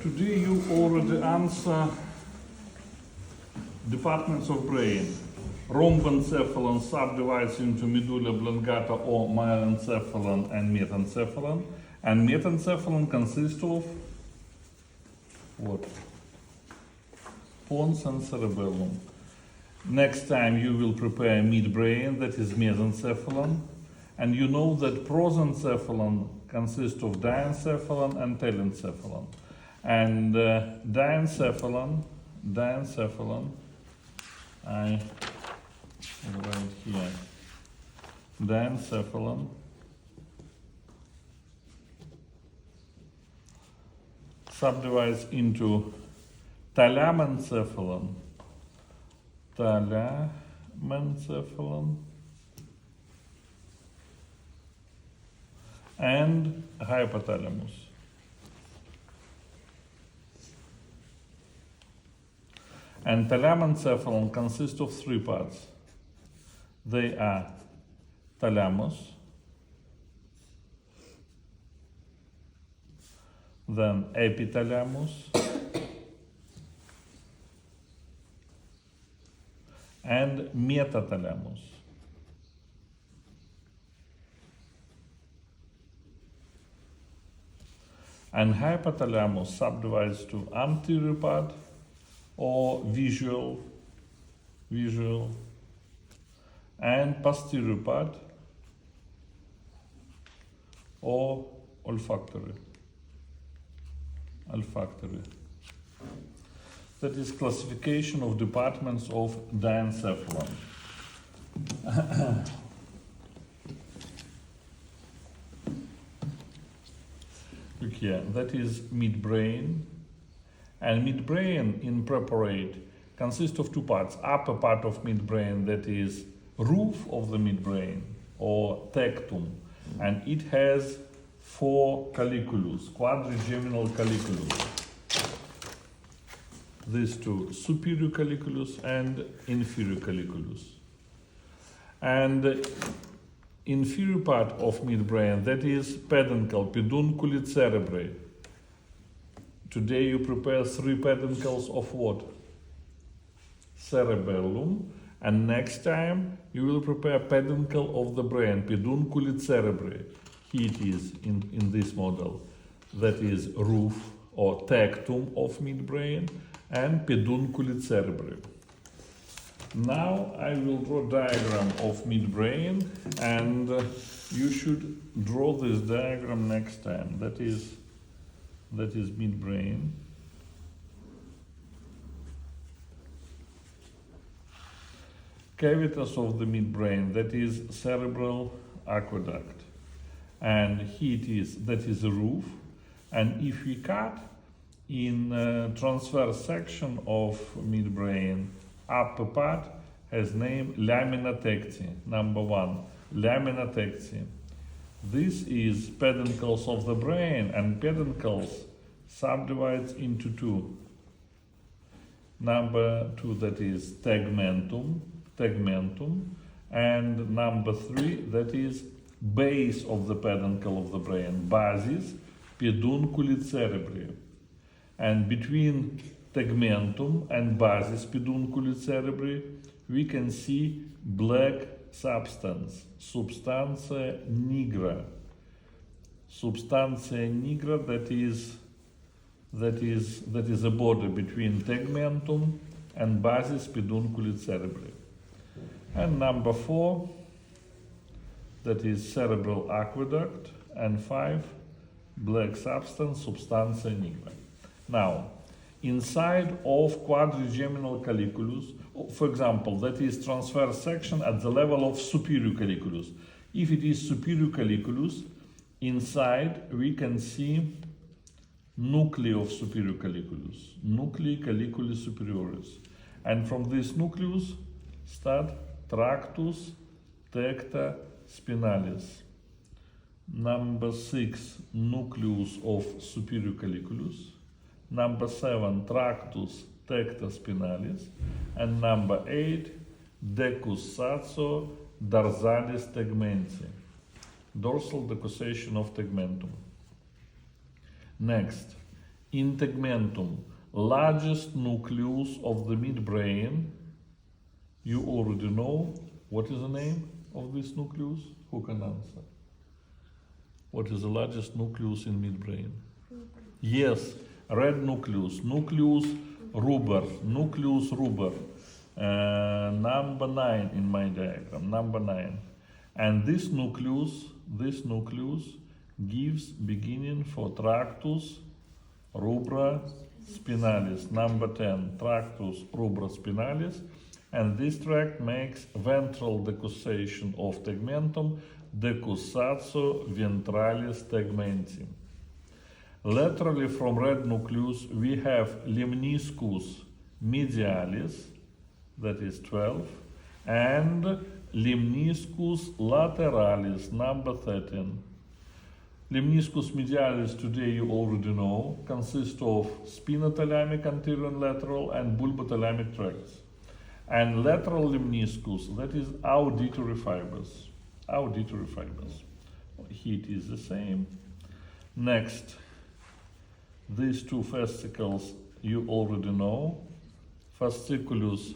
Today you already answer departments of brain. Rhombencephalon subdivides into medulla oblongata or myelencephalon and metencephalon. And metencephalon consists of what? Pons and cerebellum. Next time you will prepare midbrain, that is mesencephalon. And you know that prosencephalon consists of diencephalon and telencephalon. And diencephalon, I write here, diencephalon subdivides into thalamencephalon, and hypothalamus. And thalamencephalon consists of three parts. They are thalamus, then epithalamus, and metathalamus. And hypothalamus subdivides to anterior part or visual, and posterior part or olfactory. That is classification of departments of diencephalon. Look here, that is midbrain. And midbrain in preparate consists of two parts. Upper part of midbrain, that is roof of the midbrain or tectum, and it has four colliculus, quadrigeminal colliculus. These two, superior colliculus and inferior colliculus. And inferior part of midbrain, that is peduncle, peduncuли cerebri. Today you prepare three peduncles of what? Cerebellum. And next time you will prepare peduncle of the brain, pedunculi cerebri. Here it is in this model. That is roof or tectum of midbrain and pedunculi cerebri. Now I will draw diagram of midbrain, and you should draw this diagram next time. That is midbrain. Cavities of the midbrain, that is cerebral aqueduct. And here it is, that is the roof. And if we cut in transverse section of midbrain, upper part has name lamina tecti, number one, lamina tecti. This is peduncles of the brain, and peduncles subdivides into two. Number two, that is tegmentum, and number three, that is base of the peduncle of the brain, basis, pedunculi cerebri. And between tegmentum and basis pedunculi cerebri, we can see black substance, substantia nigra. Substantia nigra, that is a border between tegmentum and basis pedunculi cerebri. And number four, that is cerebral aqueduct, and five, black substance, substantia nigra. Now, inside of quadrigeminal colliculus, for example, that is transverse section at the level of superior colliculus. If it is superior colliculus, inside we can see nuclei of superior colliculus, nuclei colliculi superioris. And from this nucleus start tractus tecta spinalis. Number 6, nucleus of superior colliculus. Number 7, tractus tecta spinalis. And number 8, decus saxo dorsalis tegmentii. dorsal decussation of tegmentum. Next, in tegmentum, largest nucleus of the midbrain. You already know what is the name of this nucleus? Who can answer? What is the largest nucleus in midbrain? Yes, red nucleus, nucleus ruber, nucleus ruber. Number 9 in my diagram, number 9. And this nucleus gives beginning for tractus rubra spinalis, number 10, tractus rubra spinalis, and this tract makes ventral decussation of tegmentum, decussatio ventralis tegmentum. Laterally from red nucleus we have lemniscus medialis, that is 12, and lemniscus lateralis, number 13. Lemniscus medialis, today you already know, consists of spinothalamic anterior and lateral and bulbothalamic tracts. And lateral lemniscus, that is auditory fibers. Auditory fibers. Here it is the same. Next, these two fascicles you already know. Fasciculus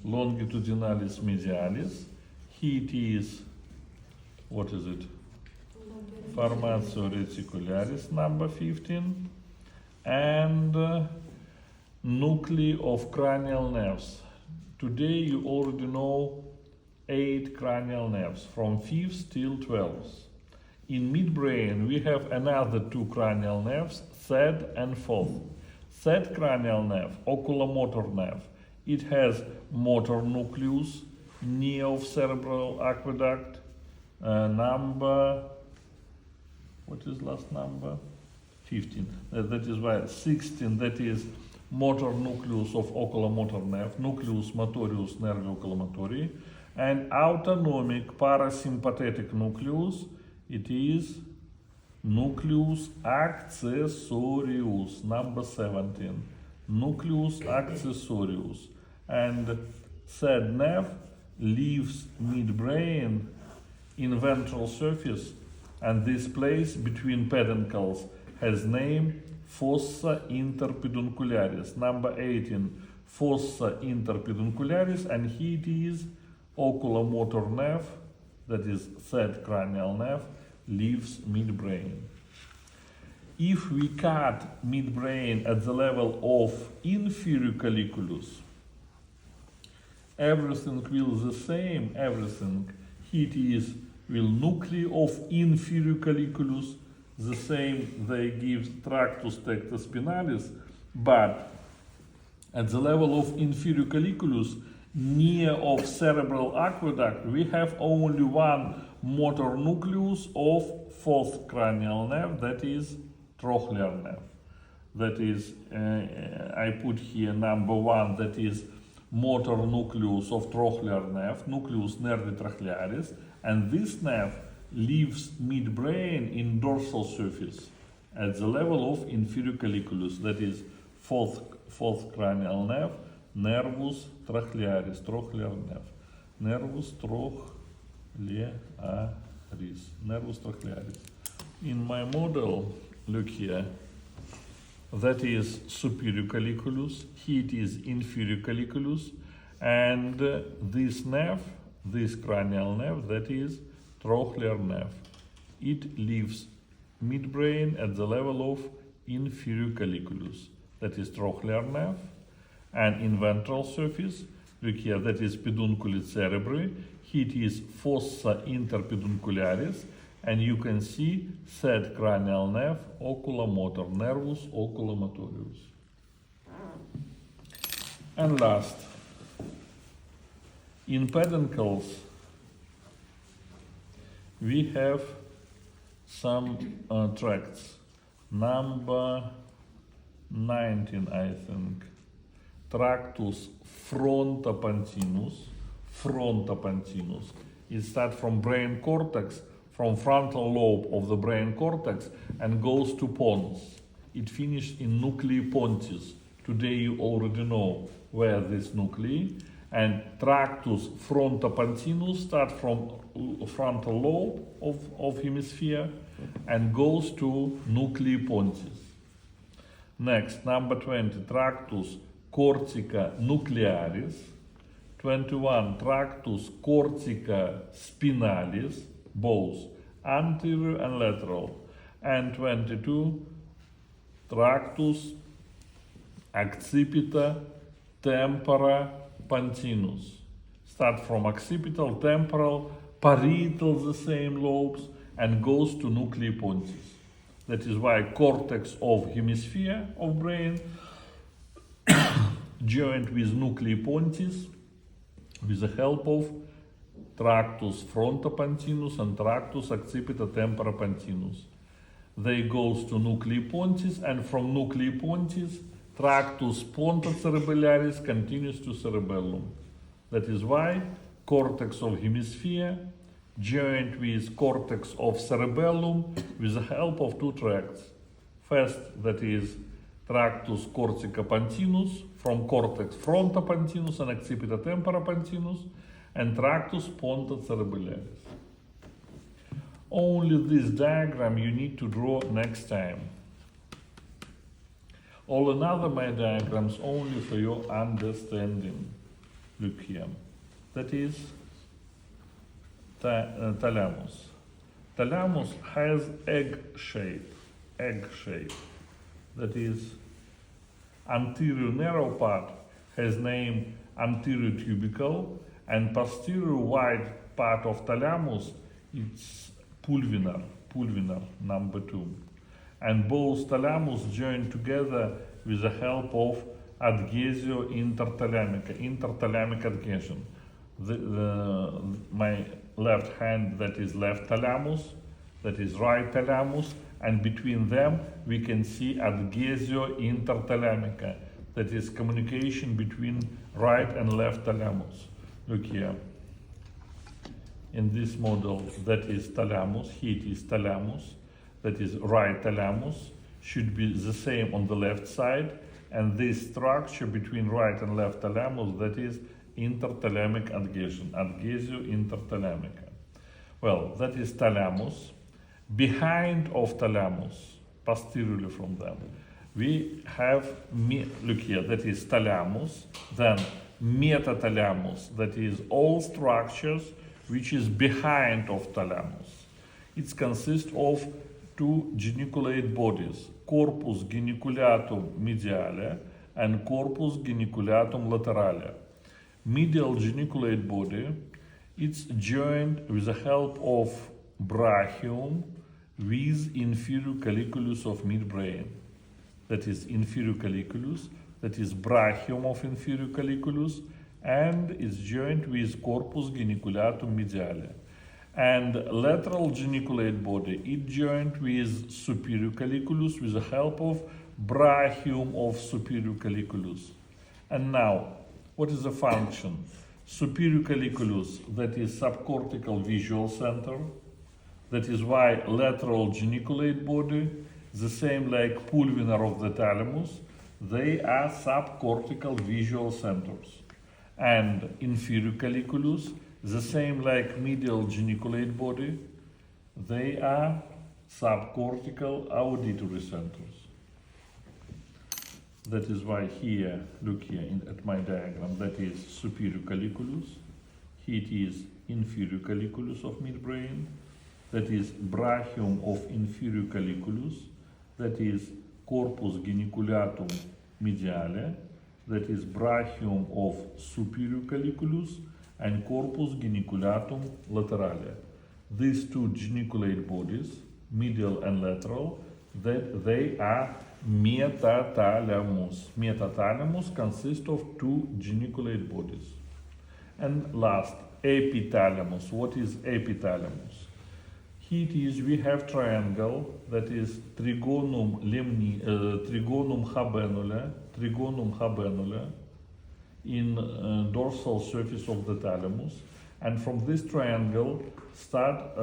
longitudinalis medialis. Here it is, what is it? Formatio reticularis, number 15. And nuclei of cranial nerves. Today you already know 8 cranial nerves, from 5th till 12th. In midbrain we have another 2 cranial nerves, third and fourth. Third cranial nerve, oculomotor nerve. It has motor nucleus, near of cerebral aqueduct, number, what is last number? 15. That is why 16, that is motor nucleus of oculomotor nerve, nucleus motorius nervi oculomotorii, and autonomic parasympathetic nucleus, it is nucleus accessorius, number 17, nucleus accessorius. And third nerve leaves midbrain in ventral surface, and this place between peduncles has name fossa interpeduncularis, number 18, fossa interpeduncularis, and here it is oculomotor nerve, that is third cranial nerve, leaves midbrain. If we cut midbrain at the level of inferior colliculus, everything will the same, everything. Here it is, will nuclei of inferior colliculus, the same they give tractus tecta spinalis, but at the level of inferior colliculus, near of cerebral aqueduct, we have only one motor nucleus of fourth cranial nerve, that is trochlear nerve. That is, I put here number 1, that is motor nucleus of trochlear nerve, nucleus nervi trochlearis, and this nerve leaves midbrain in dorsal surface at the level of inferior colliculus, that is fourth cranial nerve, nervus trochlearis, trochlear nerve, nervus trochlearis, nervus trochlearis. In my model, look here, that is superior colliculus, here it is inferior colliculus, and this nerve, this cranial nerve, that is trochlear nerve. It leaves midbrain at the level of inferior colliculus, that is trochlear nerve, and in ventral surface, look here, that is pedunculate cerebri, here it is fossa interpeduncularis, and you can see third cranial nerve, oculomotor, nervus oculomotorius. And last, in peduncles, we have some tracts. Number 19, I think. Tractus frontopontinus. It starts from brain cortex, from frontal lobe of the brain cortex, and goes to pons. It finished in nuclei pontis. Today you already know where this nuclei, And tractus frontopontinus start from frontal lobe of hemisphere and goes to nuclei pontis. Next, number 20, tractus cortica nuclearis. 21, tractus cortica spinalis, both anterior and lateral. And 22, tractus accipita tempora pontinus. Start from occipital, temporal, parietal, the same lobes, and goes to nuclei pontis. That is why cortex of hemisphere of brain joined with nuclei pontis with the help of tractus frontopontinus and tractus accipita tempora pontinus. They goes to nuclei pontis, and from nuclei pontis tractus pontocerebellaris continues to cerebellum. That is why cortex of hemisphere joined with cortex of cerebellum with the help of two tracts. First, that is tractus cortica pontinus from cortex frontopontinus and accipita tempora pontinus, and tractus pontocerebellaris. Only this diagram you need to draw next time. All another my diagrams only for your understanding. Look here. That is thalamus. Thalamus has egg shape. That is, anterior narrow part has name anterior tubercle, and posterior wide part of thalamus it's pulvinar, number 2. And both thalamus join together with the help of adhesio interthalamic adhesion. My left hand, that is left thalamus, that is right thalamus, and between them we can see adhesio interthalamica, that is communication between right and left thalamus. Look here. In this model, that is thalamus, here it is thalamus, that is right thalamus, should be the same on the left side, and this structure between right and left thalamus, that is interthalamic adhesion, adhesio interthalamica. Well, that is thalamus. Behind of thalamus, posteriorly from them, we have, look here, that is thalamus, then metathalamus, that is all structures which is behind of thalamus. It consists of two geniculate bodies, corpus geniculatum mediale and corpus geniculatum laterale. Medial geniculate body, it's joined with the help of brachium with inferior colliculus of midbrain. That is inferior colliculus, that is brachium of inferior colliculus, and is joined with corpus geniculatum mediale. And lateral geniculate body, it joined with superior colliculus with the help of brachium of superior colliculus. And now, what is the function? Superior colliculus, that is subcortical visual center. That is why lateral geniculate body, the same like pulvinar of the thalamus, they are subcortical visual centers. And inferior colliculus, the same like medial geniculate body, they are subcortical auditory centers. That is why here, look here at my diagram, that is superior colliculus, here it is inferior colliculus of midbrain, that is brachium of inferior colliculus, that is corpus geniculatum mediale, that is brachium of superior colliculus, and corpus geniculatum laterale. These two geniculate bodies, medial and lateral, that they are metathalamus. Metathalamus consists of two geniculate bodies. And last, epithalamus. What is epithalamus? Here it is, we have triangle, that is trigonum habenule in dorsal surface of the thalamus, and from this triangle start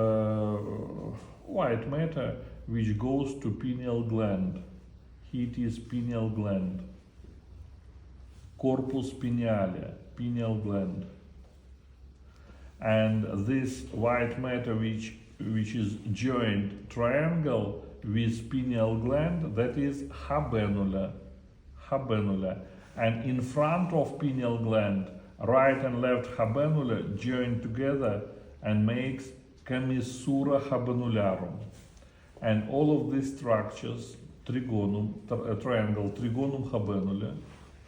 white matter which goes to pineal gland. Here it is pineal gland, corpus pineale, pineal gland. And this white matter which is joined triangle with pineal gland, that is habenula. And in front of pineal gland, right and left habenula join together and makes commissura habenularum. And all of these structures, trigonum, triangle, trigonum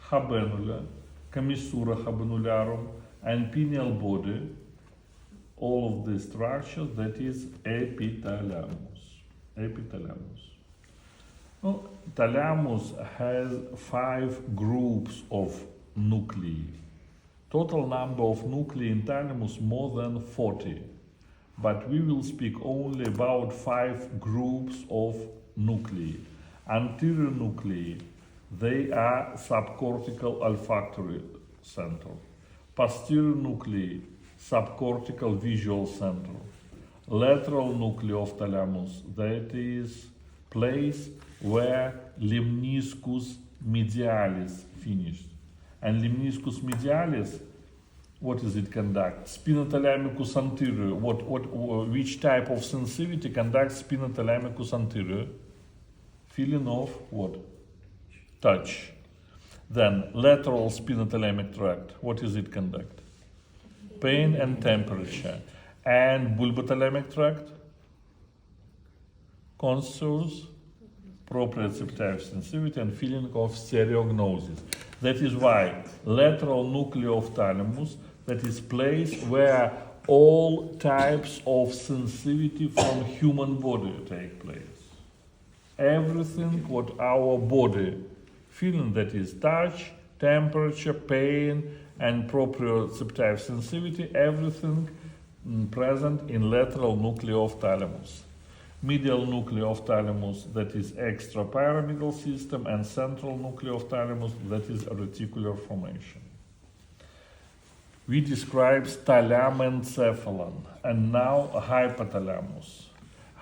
habenula, commissura habenularum, and pineal body, all of these structures, that is epithalamus. Well, thalamus has 5 groups of nuclei. Total number of nuclei in thalamus more than 40. But we will speak only about 5 groups of nuclei. Anterior nuclei, they are subcortical olfactory center. Posterior nuclei, subcortical visual center. Lateral nuclei of thalamus, that is place where lemniscus medialis finished. And lemniscus medialis, what does it conduct? Spinothalamicus anterior. Which type of sensitivity conducts spinothalamicus anterior? Feeling of what? Touch. Then lateral spinothalamic tract. What does it conduct? Pain and temperature. And bulbothalamic tract? Contours, proprioceptive sensitivity, and feeling of stereognosis. That is why lateral nuclei of thalamus, that is place where all types of sensitivity from human body take place. Everything what our body feeling, that is touch, temperature, pain, and proprioceptive sensitivity, everything present in lateral nuclei of thalamus. Medial nuclei of thalamus, that is extrapyramidal system, and central nuclei of thalamus, that is reticular formation. We described thalamencephalon, and now hypothalamus.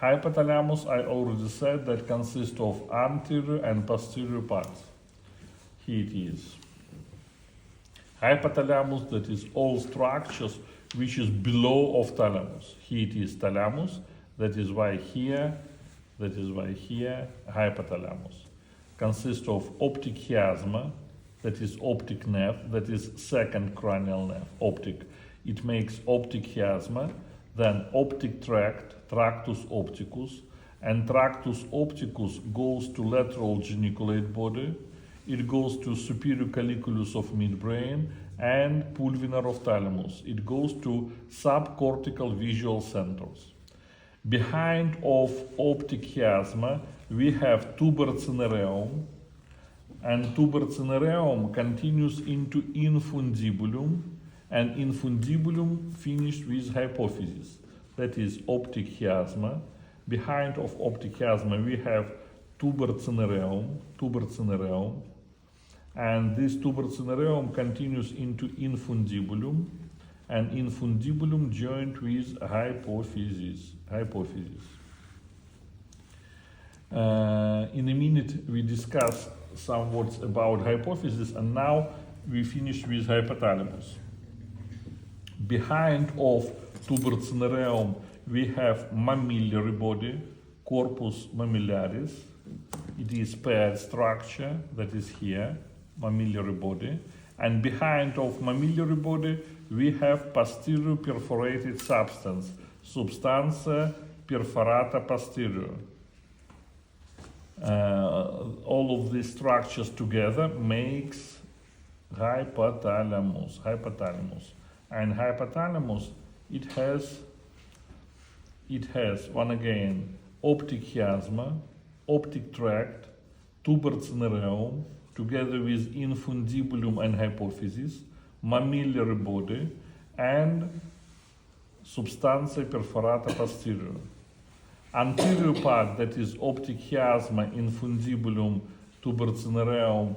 Hypothalamus, I already said, that consists of anterior and posterior parts. Here it is. Hypothalamus, that is all structures which is below of thalamus. Here it is thalamus, that is why here, hypothalamus. Consists of optic chiasma, that is optic nerve, that is second cranial nerve, optic. It makes optic chiasma, then optic tract, tractus opticus, and tractus opticus goes to lateral geniculate body, it goes to superior colliculus of midbrain, and pulvinar of thalamus. It goes to subcortical visual centers. Behind of optic chiasma, we have tuber cinereum, and tuber cinereum continues into infundibulum, and infundibulum finished with hypophysis. That is optic chiasma. Behind of optic chiasma, we have tuber cinereum, and this tuber cinereum continues into infundibulum, and infundibulum joined with hypophysis. In a minute we discuss some words about hypophysis, and now we finish with hypothalamus. Behind of tuber cinereum we have mammillary body, corpus mammillaris. It is paired structure, that is here, mammillary body. And behind of mammillary body we have posterior perforated substance, substantia perforata posterior. All of these structures together makes hypothalamus. And hypothalamus, it has one again optic chiasma, optic tract, tuber cinereum, together with infundibulum and hypophysis, mammillary body, and substantia perforata posterior. Anterior part, that is optic chiasma, infundibulum, tuber cinereum,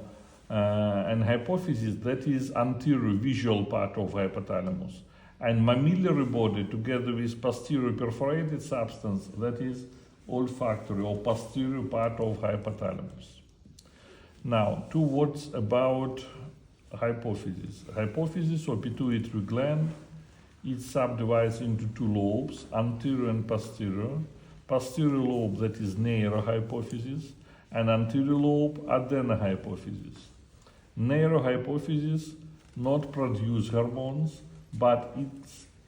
and hypophysis, that is anterior visual part of hypothalamus. And mammillary body, together with posterior perforated substance, that is olfactory or posterior part of hypothalamus. Now, 2 words about hypophysis. Hypophysis or pituitary gland, it subdivides into two lobes, anterior and posterior. Posterior lobe, that is neurohypophysis, and anterior lobe, adenohypophysis. Neurohypophysis not produce hormones, but it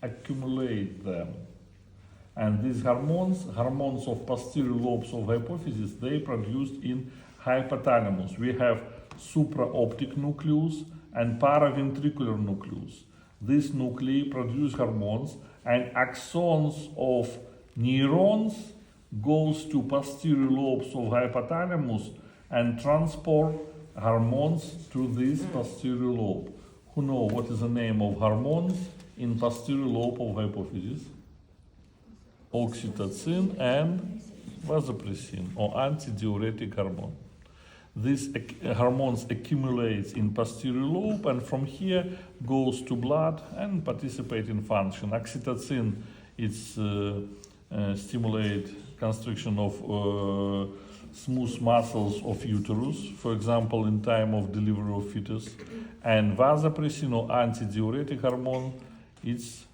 accumulate them. And these hormones of posterior lobes of hypophysis, they produced in hypothalamus. We have supraoptic nucleus and paraventricular nucleus. These nuclei produce hormones, and axons of neurons goes to posterior lobes of hypothalamus and transport hormones to this posterior lobe. Who know what is the name of hormones in posterior lobe of hypophysis? Oxytocin and vasopressin, or antidiuretic hormone. These hormones accumulate in posterior lobe, and from here goes to blood and participate in function. Oxytocin, it's stimulate constriction of smooth muscles of uterus, for example, in time of delivery of fetus. And vasopressin, or antidiuretic hormone, it's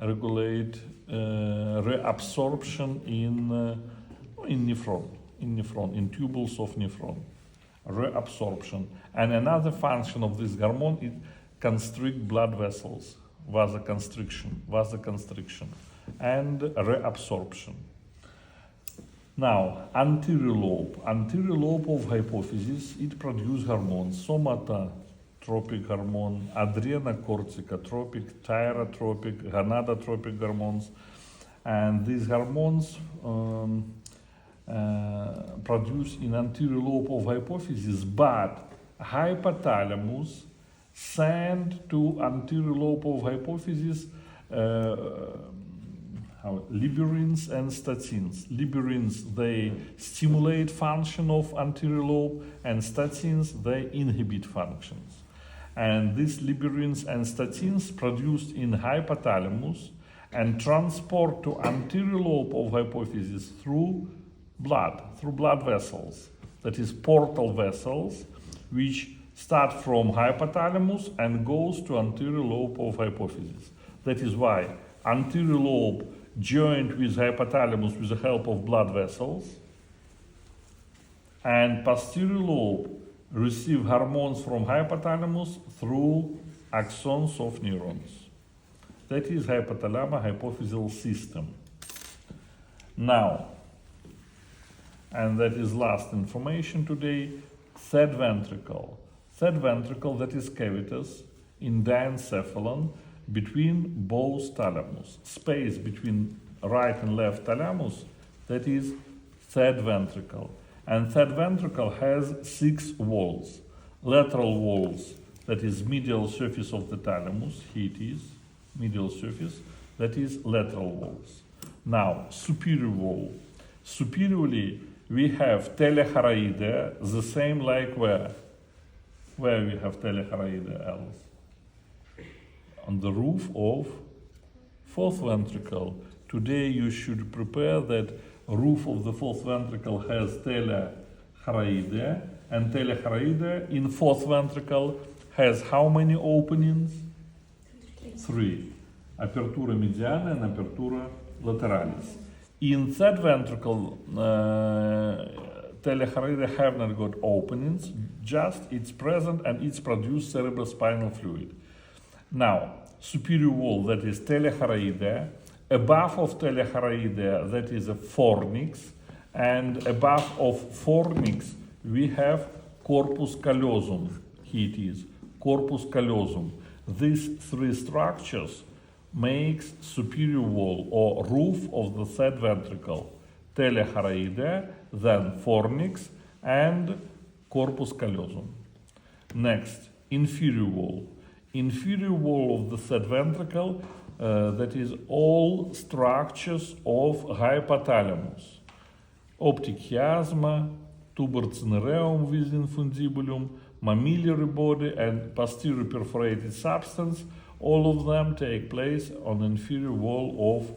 regulate reabsorption in nephron, in tubules of nephron. Reabsorption. And another function of this hormone is constrict blood vessels, vasoconstriction, and reabsorption. Now, anterior lobe of hypophysis, it produces hormones, somatotropic hormone, adrenocorticotropic, thyrotropic, gonadotropic hormones, and these hormones produced in anterior lobe of hypophysis, but hypothalamus send to anterior lobe of hypophysis liberins and statins. Liberins, they stimulate function of anterior lobe, and statins, they inhibit functions. And these liberins and statins produced in hypothalamus and transport to anterior lobe of hypophysis through blood vessels, that is portal vessels, which start from hypothalamus and goes to anterior lobe of hypophysis. That is why anterior lobe joined with hypothalamus with the help of blood vessels, and posterior lobe receive hormones from hypothalamus through axons of neurons. That is hypothalamo-hypophyseal system. Now, and that is last information today, third ventricle. Third ventricle, that is cavitas in diencephalon between both thalamus. Space between right and left thalamus, that is third ventricle. And third ventricle has 6 walls. Lateral walls, that is medial surface of the thalamus, here it is, medial surface, that is lateral walls. Now, superior wall. Superiorly, we have telechoroidea, the same like where? Where we have telechoroidea, Alice? On the roof of fourth ventricle. Today you should prepare that roof of the fourth ventricle has telechoroidea, and telechoroidea in fourth ventricle has how many openings? 3. Apertura mediana and apertura lateralis. In third ventricle, telechoroidea have not got openings, just it's present and it's produced cerebrospinal fluid. Now, superior wall, that is telechoroidea, above of telechoroidea, that is a fornix, and above of fornix we have corpus callosum. Here it is, corpus callosum. These 3 structures makes superior wall or roof of the third ventricle. Telechoroidea, then fornix, and corpus callosum. Next, inferior wall. Inferior wall of the third ventricle, that is all structures of hypothalamus. Optic chiasma, tuber cinereum with infundibulum, mammillary body, and posterior perforated substance, all of them take place on inferior wall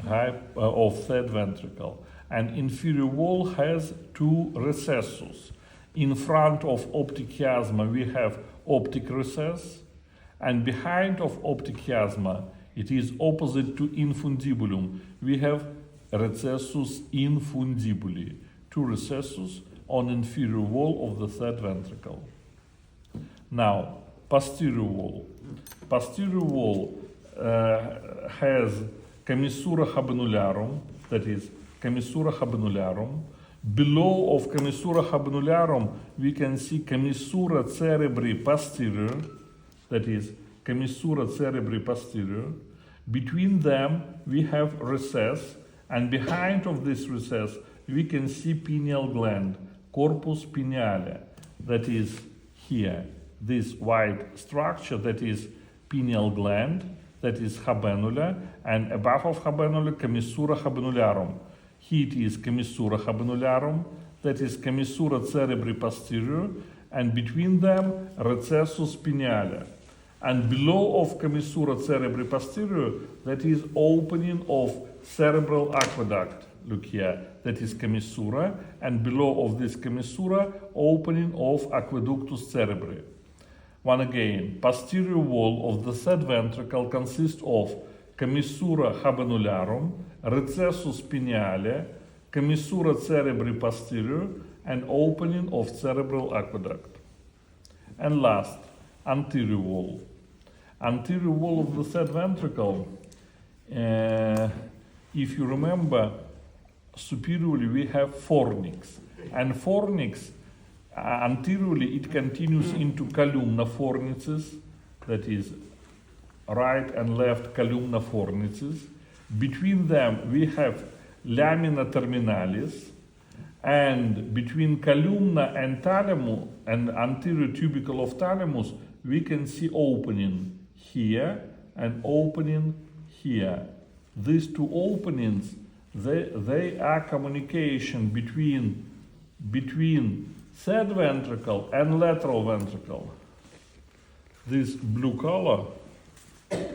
of third ventricle. And inferior wall has 2 recessus. In front of optic chiasma, we have optic recess, and behind of optic chiasma, it is opposite to infundibulum. We have recessus infundibuli, two recesses on inferior wall of the third ventricle. Now, posterior wall. Posterior wall has commissura habenularum, that is commissura habenularum. Below of commissura habenularum, we can see commissura cerebri posterior, that is commissura cerebri posterior. Between them, we have recess, and behind of this recess, we can see pineal gland, corpus pineale, that is here. This white structure, that is pineal gland, that is habenula, and above of habenula, commissura habenularum. Here it is commissura habenularum, that is commissura cerebri posterior, and between them, recessus pineale. And below of commissura cerebri posterior, that is opening of cerebral aqueduct. Look here, that is commissura, and below of this commissura, opening of aqueductus cerebri. One again, posterior wall of the third ventricle consists of commissura habenularum, recessus pineale, commissura cerebri posterior, and opening of cerebral aqueduct. And last, anterior wall. Anterior wall of the third ventricle, if you remember, superiorly we have fornix, and fornix anteriorly it continues into columna fornices, that is right and left columna fornices. Between them we have lamina terminalis, and between columna and thalamus and anterior tubercle of thalamus we can see opening here and opening here. These two openings, they are communication between third ventricle and lateral ventricle. This blue color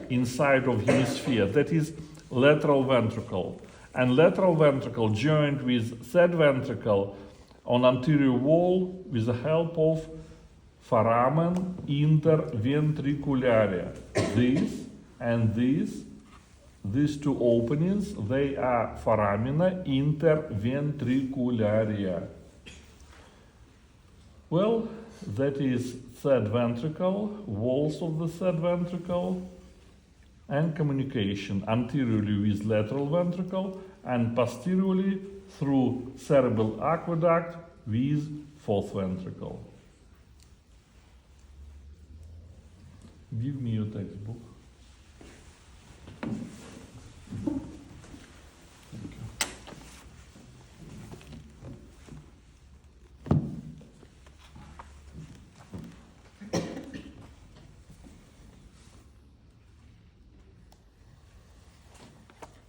inside of hemisphere, that is lateral ventricle. And lateral ventricle joined with third ventricle on anterior wall with the help of foramen interventricularia. This and this, these two openings, they are foramina interventricularia. Well, that is third ventricle, walls of the third ventricle, and communication anteriorly with lateral ventricle and posteriorly through cerebral aqueduct with fourth ventricle. Give me your textbook. Thank you.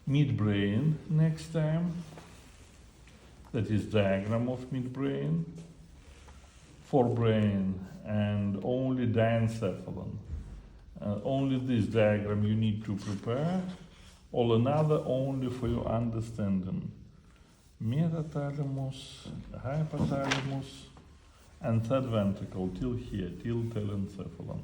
Midbrain next time. That is diagram of midbrain. Forebrain and only diencephalon. Only this diagram you need to prepare, all another only for your understanding. Metathalamus, hypothalamus, and third ventricle till here, till telencephalon.